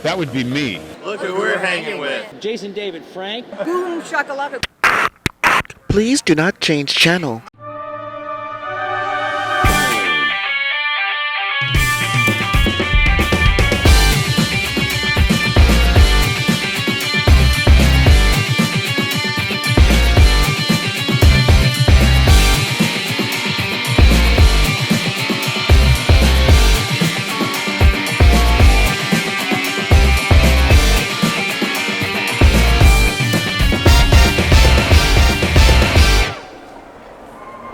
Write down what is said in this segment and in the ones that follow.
That would be me. Look who we're hanging with. Jason David Frank. Boom shakalaka. Please do not change channel.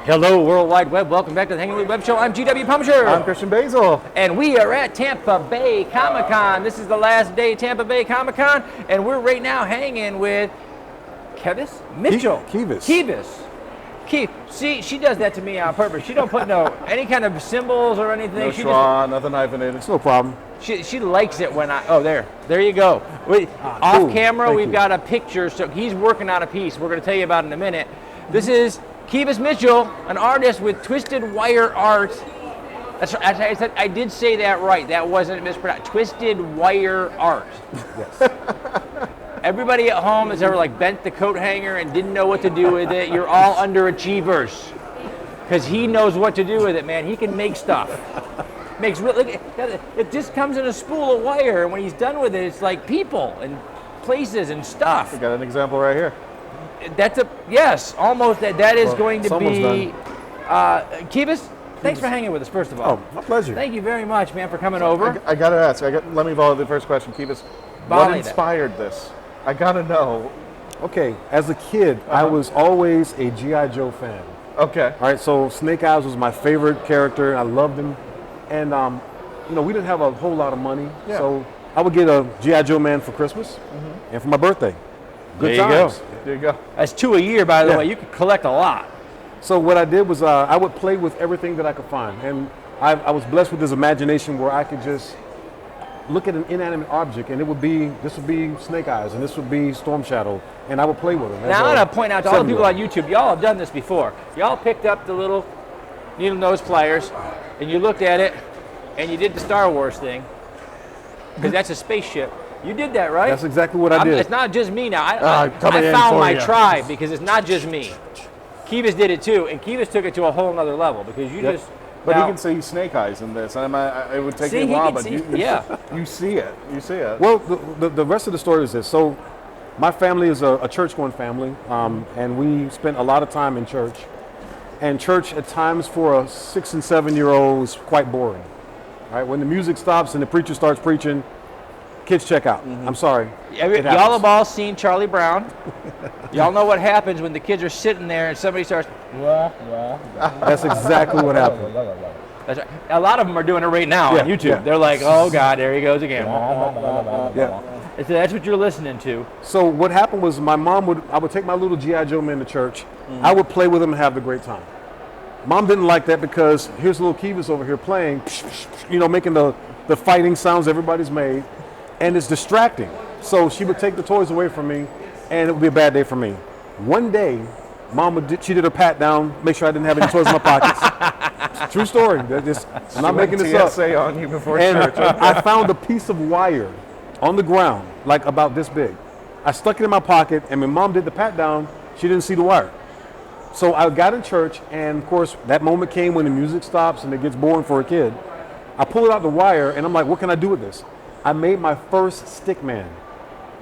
Hello, World Wide Web. Welcome back to the Hangin Web Show. I'm GW Pomichter. I'm Christian Basel. And we are at Tampa Bay Comic-Con. This is the last day of Tampa Bay Comic-Con, and we're right now hanging with Kevis? Mitchell. Kevis. See, she does that to me on purpose. She don't put any kind of symbols or anything. No schwa, nothing hyphenated. It's no problem. She likes it when there you go. Off camera, we've got a picture, so he's working on a piece we're going to tell you about in a minute. This is Kevis Mitchell, an artist with Twisted Wire Art. I did say that right. That wasn't mispronounced. Twisted Wire Art. Yes. Everybody at home has ever bent the coat hanger and didn't know what to do with it. You're all underachievers, because he knows what to do with it, man. He can make stuff. It just comes in a spool of wire, and when he's done with it, it's like people and places and stuff. We got an example right here. Almost. That is going to be. Kevis, thanks for hanging with us, first of all. Oh, my pleasure. Thank you very much, man, for coming over. I got to ask. Let me follow the first question, Kevis. What inspired this? I got to know. Okay, as a kid, I was always a G.I. Joe fan. Okay. All right, so Snake Eyes was my favorite character. I loved him. And, we didn't have a whole lot of money. Yeah. So I would get a G.I. Joe man for Christmas and for my birthday. Good times. There you go. That's 2 a year, by the way. You could collect a lot. So what I did was I would play with everything that I could find. And I was blessed with this imagination where I could just look at an inanimate object, and this would be Snake Eyes, and this would be Storm Shadow, and I would play with them. Now I want to point out to all the people on YouTube, y'all have done this before. Y'all picked up the little needle nose pliers, and you looked at it, and you did the Star Wars thing, because that's a spaceship. You did that, right? That's exactly what I did. It's not just me now. I found my tribe, because it's not just me. Kevis did it too, and Kevis took it to a whole nother level, because But he can see Snake Eyes in this. It would take me a while, but you see it. You see it. Well, the rest of the story is this. So my family is a church-going family, and we spent a lot of time in church. And church, at times, for a 6- and 7-year-old, is quite boring. Right? When the music stops and the preacher starts preaching, kids check out. I'm sorry. Y'all have all seen Charlie Brown. Y'all know what happens when the kids are sitting there and somebody starts. That's exactly what happened. That's right. A lot of them are doing it right now on YouTube. Yeah. They're like, oh God, there he goes again. So that's what you're listening to. So what happened was I would take my little G.I. Joe man to church. I would play with them and have a great time. Mom didn't like that, because here's little Kevis over here playing, making the fighting sounds everybody's made, and it's distracting. So she would take the toys away from me, and it would be a bad day for me. One day, she did a pat down, make sure I didn't have any toys in my pockets. True story. I'm not making this up. TSA on you before church. Okay. I found a piece of wire on the ground, like about this big. I stuck it in my pocket, and when Mom did the pat down, she didn't see the wire. So I got in church, and of course, that moment came when the music stops and it gets boring for a kid. I pulled out the wire, and I'm like, what can I do with this? I made my first stick man,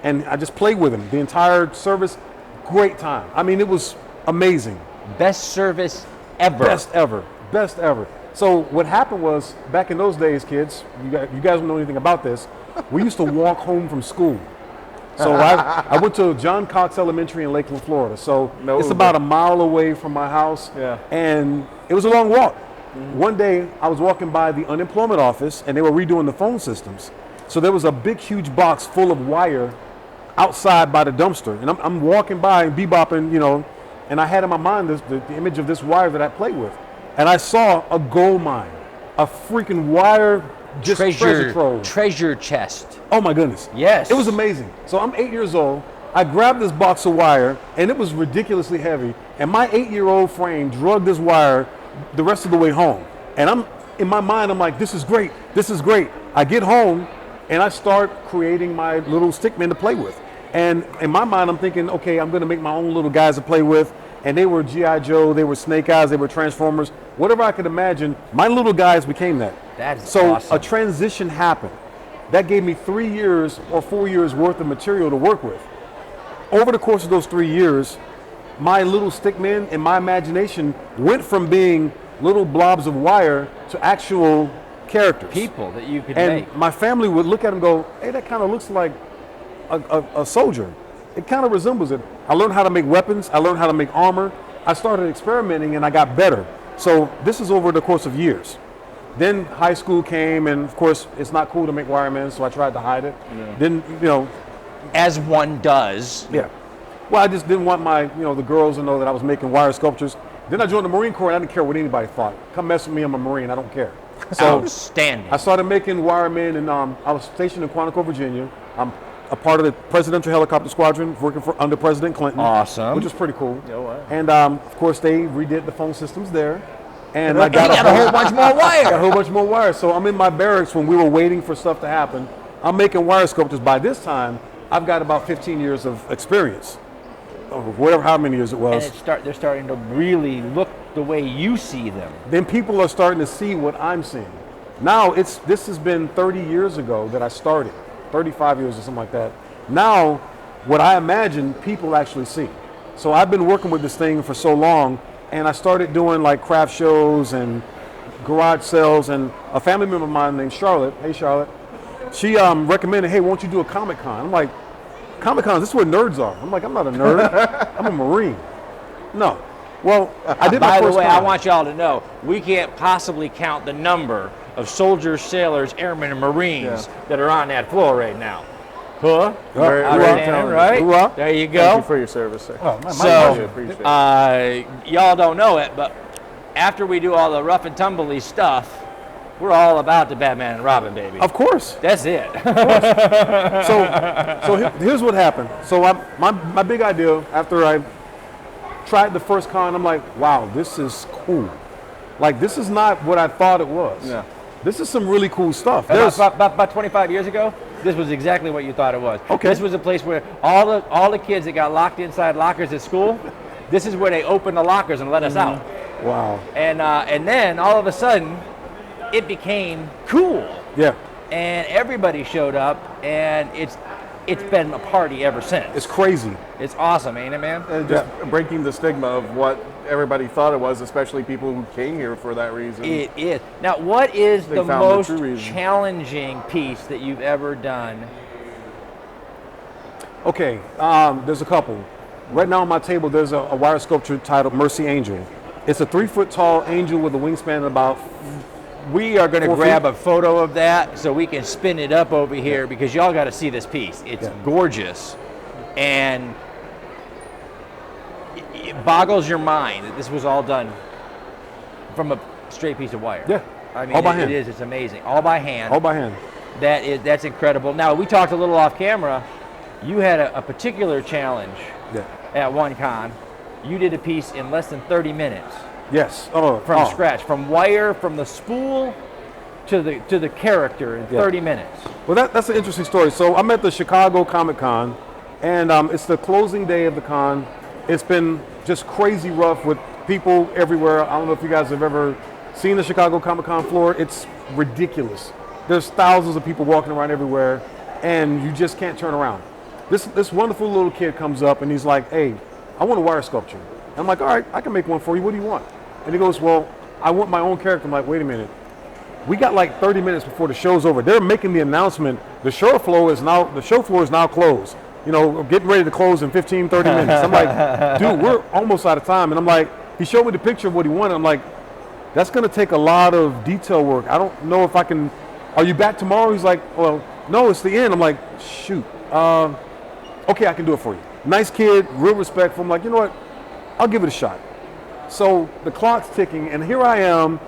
and I just played with him the entire service. Great time. I mean, it was amazing. Best service ever. Best ever. So what happened was, back in those days, kids, you guys don't know anything about this, we used to walk home from school. So I went to John Cox Elementary in Lakeland, Florida. So it's about a mile away from my house, and it was a long walk. One day, I was walking by the unemployment office, and they were redoing the phone systems. So there was a big, huge box full of wire outside by the dumpster. And I'm walking by and bebopping, and I had in my mind the image of this wire that I played with. And I saw a gold mine, a freaking wire treasure trove. Treasure chest. Oh my goodness. Yes. It was amazing. So I'm 8 years old. I grabbed this box of wire, and it was ridiculously heavy. And my 8-year-old frame dragged this wire the rest of the way home. And in my mind, I'm like, this is great. I get home, and I start creating my little stickmen to play with. And in my mind, I'm thinking, okay, I'm going to make my own little guys to play with. And they were G.I. Joe, they were Snake Eyes, they were Transformers, whatever I could imagine. My little guys became that. That is so awesome. A transition happened. That gave me 3 years or 4 years worth of material to work with. Over the course of those 3 years, my little stickmen and my imagination went from being little blobs of wire to actual characters. People that you could and make. My family would look at them and go, hey, that kind of looks like a soldier. It kind of resembles it. I learned how to make weapons. I learned how to make armor. I started experimenting and I got better. So this is over the course of years. Then high school came, and of course it's not cool to make wiremen, so I tried to hide it. Yeah. Then, as one does. Yeah. Well, I just didn't want the girls to know that I was making wire sculptures. Then I joined the Marine Corps, and I didn't care what anybody thought. Come mess with me, I'm a Marine, I don't care. So outstanding. I started making wiremen, and I was stationed in Quantico, Virginia. I'm a part of the Presidential Helicopter Squadron, working under President Clinton. Awesome. Which is pretty cool. Oh, wow. And of course, they redid the phone systems there. And I got a whole bunch more wire. Got a whole bunch more wire. So I'm in my barracks when we were waiting for stuff to happen. I'm making wire sculptures. By this time, I've got about 15 years of experience. Whatever, how many years it was. And they're starting to really look the way you see them. Then people are starting to see what I'm seeing. Now, this has been 30 years ago that I started, 35 years or something like that. Now, what I imagine, people actually see. So I've been working with this thing for so long, and I started doing like craft shows and garage sales, and a family member of mine named Charlotte, hey Charlotte, she recommended, hey, won't you do a Comic-Con? I'm like, Comic-Con, this is where nerds are. I'm like, I'm not a nerd, I'm a Marine. No. Well, I did my first By the way, con. I want y'all to know, we can't possibly count the number of soldiers, sailors, airmen, and Marines that are on that floor right now. Huh? Very Outstanding, right? Hoorah. There you go. Thank you for your service, sir. Oh, my So, pleasure. Appreciate it. y'all don't know it, but after we do all the rough and tumbly stuff, we're all about the Batman and Robin, baby. Of course. That's it. So here's what happened. So my big idea after I tried the first con, I'm like, wow, this is cool. Like, this is not what I thought it was. Yeah. This is some really cool stuff. About 25 years ago, this was exactly what you thought it was. Okay. This was a place where all the kids that got locked inside lockers at school, this is where they opened the lockers and let us out. Wow. And then all of a sudden, it became cool. Yeah. And everybody showed up, and it's been a party ever since. It's crazy. It's awesome, ain't it, man? And just breaking the stigma of what everybody thought it was, especially people who came here for that reason. It is. Now, what is They the found the most true reason. challenging piece that you've ever done? Okay, there's a couple. Right now on my table, there's a wire sculpture titled Mercy Angel. It's a 3-foot tall angel with a wingspan of about. We are going to 4 grab feet. a photo of that so we can spin it up over here because y'all got to see this piece. It's gorgeous, and it boggles your mind that this was all done from a straight piece of wire. Yeah, I mean, all by hand. It is. It's amazing. All by hand. All by hand. That's incredible. Now, we talked a little off camera. You had a particular challenge at one con. You did a piece in less than 30 minutes. Yes. From scratch, from wire, from the spool to the character in 30 minutes. Well, that's an interesting story. So I'm at the Chicago Comic-Con, and it's the closing day of the con. It's been just crazy rough with people everywhere. I don't know if you guys have ever seen the Chicago Comic-Con floor. It's ridiculous. There's thousands of people walking around everywhere, and you just can't turn around. This wonderful little kid comes up, and he's like, hey, I want a wire sculpture. And I'm like, all right, I can make one for you. What do you want? And he goes, well, I want my own character. I'm like, wait a minute. We got like 30 minutes before the show's over. They're making the announcement. The show floor is now closed. You know, we're getting ready to close in 15, 30 minutes. I'm like, dude, we're almost out of time. And I'm like, he showed me the picture of what he wanted. I'm like, that's going to take a lot of detail work. I don't know if I can. Are you back tomorrow? He's like, well, no, it's the end. I'm like, shoot. Okay, I can do it for you. Nice kid, real respectful. I'm like, you know what? I'll give it a shot. So the clock's ticking, and here I am.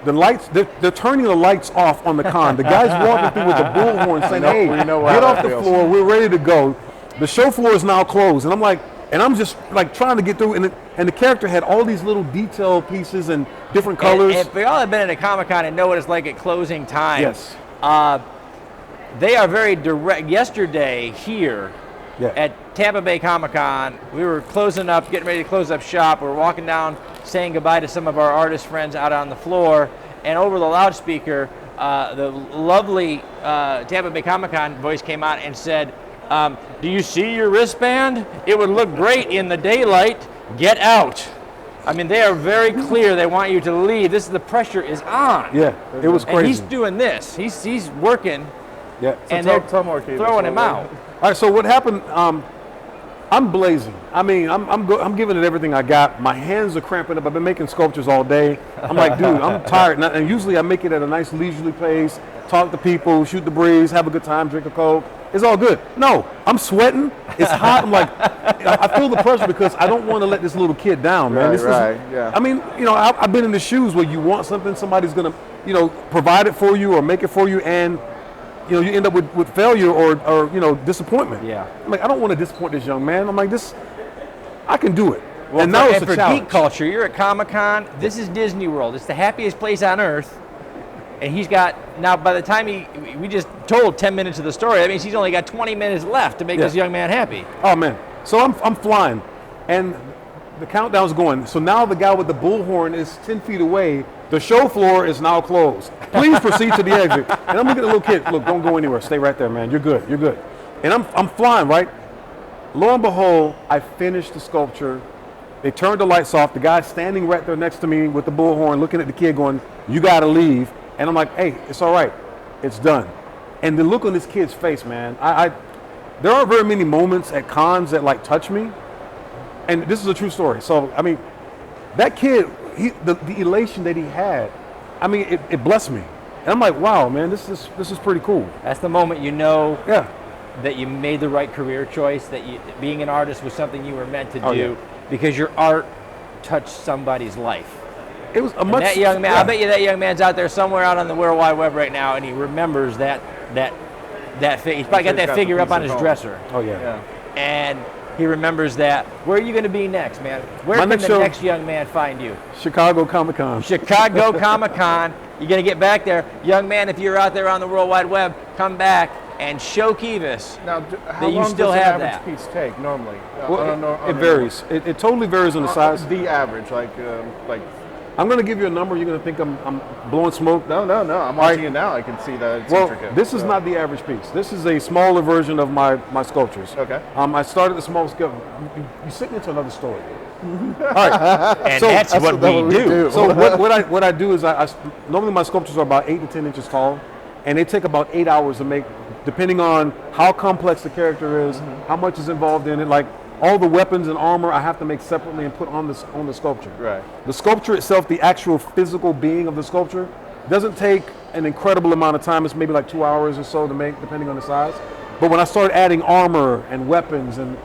The lights, they're turning the lights off on the con. The guy's walking through with the bullhorn saying, hey, get off the floor. We're ready to go. The show floor is now closed. And I'm like, and I'm just like trying to get through. And the character had all these little detail pieces and different colors. And if y'all have been at a Comic-Con and know what it's like at closing time. Yes. they are very direct. Yesterday here at Tampa Bay Comic-Con, we were closing up, getting ready to close up shop. We were walking down, saying goodbye to some of our artist friends out on the floor, and over the loudspeaker, the lovely Tampa Bay Comic-Con voice came out and said, do you see your wristband? It would look great in the daylight. Get out. I mean, they are very clear. They want you to leave. The pressure is on. Yeah, it was crazy. And he's doing this. He's working. Yeah. So and they're Kevis, throwing him out. All right. So what happened? I'm blazing. I mean, I'm giving it everything I got. My hands are cramping up. I've been making sculptures all day. I'm like, dude, I'm tired. And usually I make it at a nice leisurely pace. Talk to people, shoot the breeze, have a good time, drink a Coke. It's all good. No, I'm sweating. It's hot. I'm like, I feel the pressure because I don't want to let this little kid down, man. Yeah. I mean, I've been in the shoes where you want something, somebody's gonna, provide it for you or make it for you, and you end up with failure or disappointment. Yeah. I'm like, I don't want to disappoint this young man. I'm like, I can do it. Well, and now it's a for challenge. geek culture, you're at Comic-Con. This is Disney World. It's the happiest place on earth. And he's got, now by the time we just told 10 minutes of the story, that means he's only got 20 minutes left to make this young man happy. Oh man, so I'm flying, and the countdown's going. So now the guy with the bullhorn is 10 feet away. The show floor is now closed. Please proceed to the exit. And I'm looking at the little kid, look, don't go anywhere. Stay right there, man. You're good, you're good. And I'm flying, right? Lo and behold, I finished the sculpture. They turned the lights off. The guy standing right there next to me with the bullhorn, looking at the kid going, you gotta leave. And I'm like, hey, it's all right. It's done. And the look on this kid's face, man, there aren't very many moments at cons that touch me. And this is a true story. So, I mean, that kid, the elation that he had, I mean, it blessed me. And I'm like, wow, man, this is pretty cool. That's the moment that you made the right career choice, that being an artist was something you were meant to do because your art touched somebody's life. It was and that young man. I bet you that young man's out there somewhere out on the World Wide Web right now, and he remembers that he's probably got that figure up on his dresser. Oh yeah. And he remembers that. Where are you going to be next, man? Where can the next young man find you? Chicago Comic-Con. Chicago Comic-Con. You're going to get back there, young man. If you're out there on the World Wide Web, come back and show Kevis now, that you still have that. How long does an average piece take normally? It varies. It totally varies on the size. The average, like. I'm going to give you a number. You're going to think I'm blowing smoke. No. I'm watching it now. I can see that it's intricate. This is not the average piece. This is a smaller version of my sculptures. Okay. I started the small scale. You're sitting into another story. All right. And so that's what we do. So what I do is I normally my sculptures are about 8 to 10 inches tall, and they take about 8 hours to make, depending on how complex the character is, how much is involved in it. Like all the weapons and armor I have to make separately and put on the sculpture. Right. The sculpture itself, the actual physical being of the sculpture, doesn't take an incredible amount of time. It's maybe like 2 hours or so to make, depending on the size. But when I start adding armor and weapons and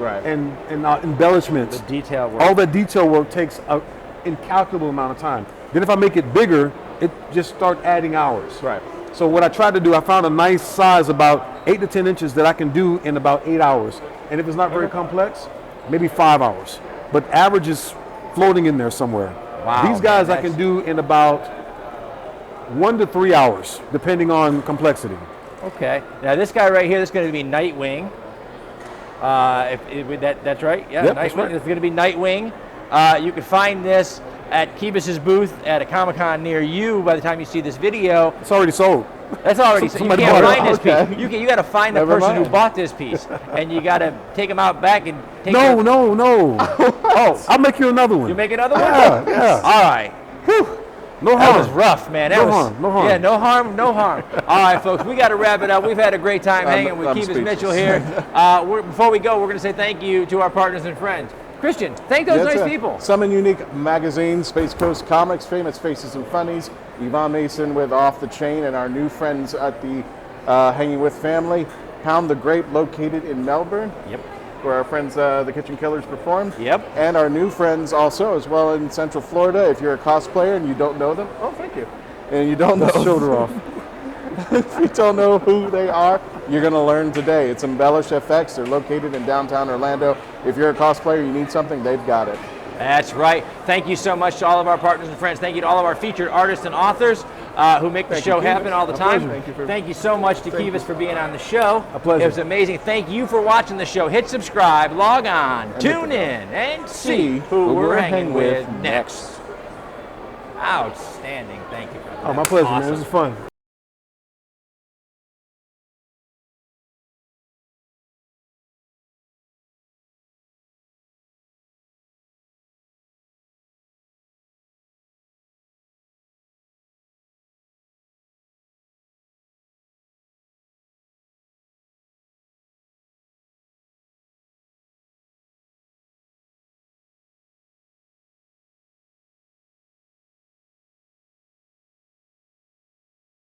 embellishments, the detail work. all that detail work takes an incalculable amount of time. Then if I make it bigger, it just starts adding hours. Right. So what I tried to do, I found a nice size about 8 to 10 inches that I can do in about 8 hours. And if it's not very complex, maybe 5 hours. But average is floating in there somewhere. Wow. These guys I can do in about 1 to 3 hours, depending on complexity. Okay. Now this guy right here, this is going to be Nightwing. That's right. Yeah, yep, Nightwing. right. It's going to be Nightwing. You can find this at Kevis's booth at a Comic-Con near you by the time you see this video. It's already sold. That's already sold. You can't find this piece. You got to find the person who bought this piece, and you got to take them out back and take. No. Oh, I'll make you another one. You make another one? Yeah. All right. Whew. No harm. That was rough, man. No harm. Yeah, no harm. All right, folks, we got to wrap it up. We've had a great time hanging with Kevis Mitchell here. Before we go, we're going to say thank you to our partners and friends. Christian, thank those nice people. Summon Unique Magazine, Space Coast Comics, Famous Faces and Funnies, Yvonne Mason with Off the Chain, and our new friends at the Hanging With family, Pound the Grape, located in Melbourne. Yep. Where our friends, the Kitchen Killers, performed. Yep. And our new friends also, as well in Central Florida. If you're a cosplayer and you don't know them, thank you. And you don't know. Shoulder off. If you don't know who they are, you're going to learn today. It's Embellish FX. They're located in downtown Orlando. If you're a cosplayer, you need something, they've got it. That's right. Thank you so much to all of our partners and friends. Thank you to all of our featured artists and authors. who make the Thank you, show Kevis. happen all the My time. pleasure. Thank you so much to Kevis for being on the show. A pleasure. It was amazing. Thank you for watching the show. Hit subscribe, log on, tune in, and see who we're hanging with next. Outstanding. Thank you, brother. Oh, my pleasure, man. Awesome. This is fun.